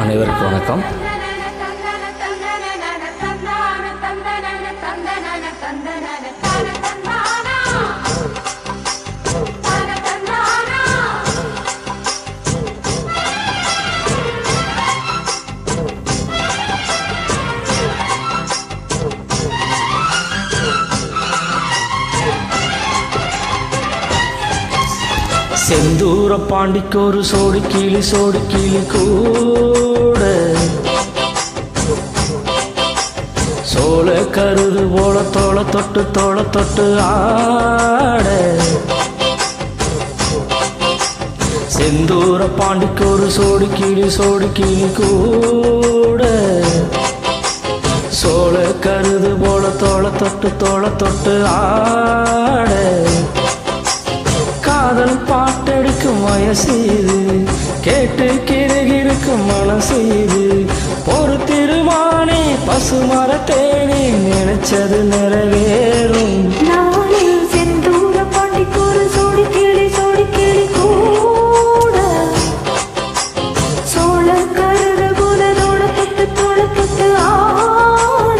அனைவருக்கும் வணக்கம். செந்தூர பாண்டிக்கு ஒரு சோடி கிளி கூட சோழ கருது போல தோள தொட்டு ஆட. செந்தூர பாண்டிக்கு ஒரு சோடி கிளி கூட சோழ கருது போல தோள தொட்டு ஆட. காதல் பாட்டெடுக்கும் வயசு இது, கேட்டு கிருகிருக்கும் மனசு இது. ஒரு திருமானே பசுமர தேனே நினைச்சது நிறைவேறும். செந்தூர பாண்டிக்கு ஒரு சோடி கிளி கூட சோழ கருது போல தோள தொட்டு ஆட.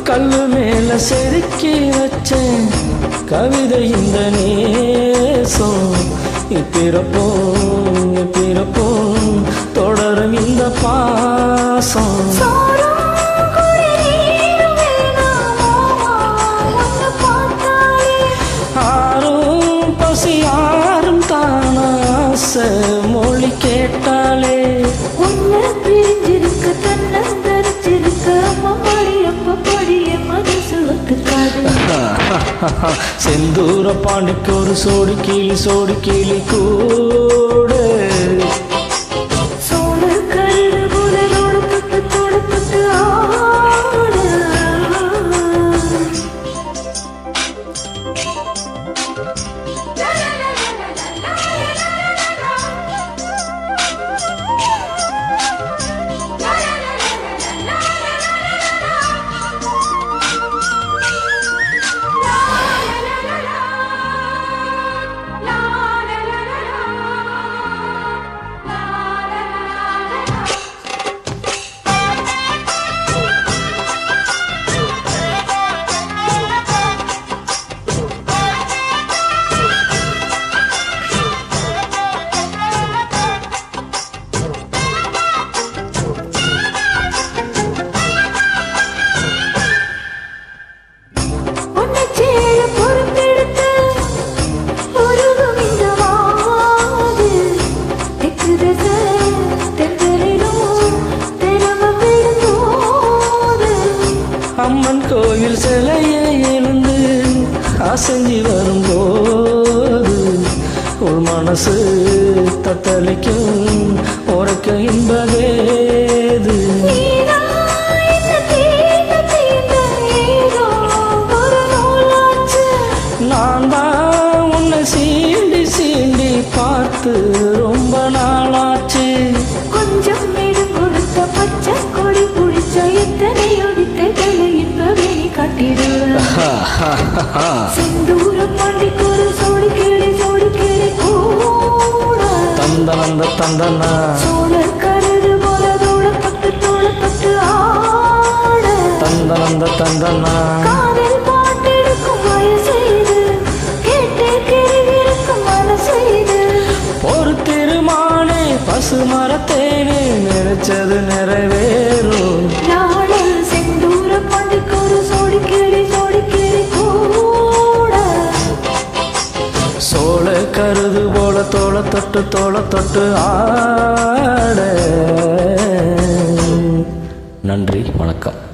கல்லு மேல செதுக்கி வச்சேன் கவிதை இந்த நேசம். இப்பிறப்போம் தொடரும் இந்த பாசம். ஆரும் பசி யாரும் தானாச மொழி கேட்டாலே உன்னை பிரிஞ்சிருக்க தன்னந்தரிச்சிருக்க படிய மனசு ஒத்துக்காது. செந்தூர பாண்டிக்கு ஒரு சோடி கிளி கூட சோழ கருது போல தோள தொட்டு ஆட. அம்மன் கோயில் சிலையை எழுந்து அசைஞ்சி வரும்போது உள் மனசு தத்தளிக்கும் உறக்க என்பதேது. நான் தான் உன்னை சீண்டி பார்த்து ரொம்ப நாளாச்சு. கொஞ்சம் இடம் கொடுத்த பச்சை கொடி புடிச்ச எத்தனை செந்தூர பாண்டிக்கு ஒரு சோடி கிளி கூட தந்தனா சோழ கருது போல தோள தொட்டு ஆட. தந்தனா காதல் பாட்டெடுக்கும் வயசு இது, கேட்டு கிருகிருக்கும் மனசு இது. ஒரு திருமானே பசுமர தேனே நினைச்சது நிறைவேறும். செந்தூர பாண்டிக்கு ஒரு சோடி கிளி கூட சோழ கருது போல தோள தொட்டு ஆட. நன்றி, வணக்கம்.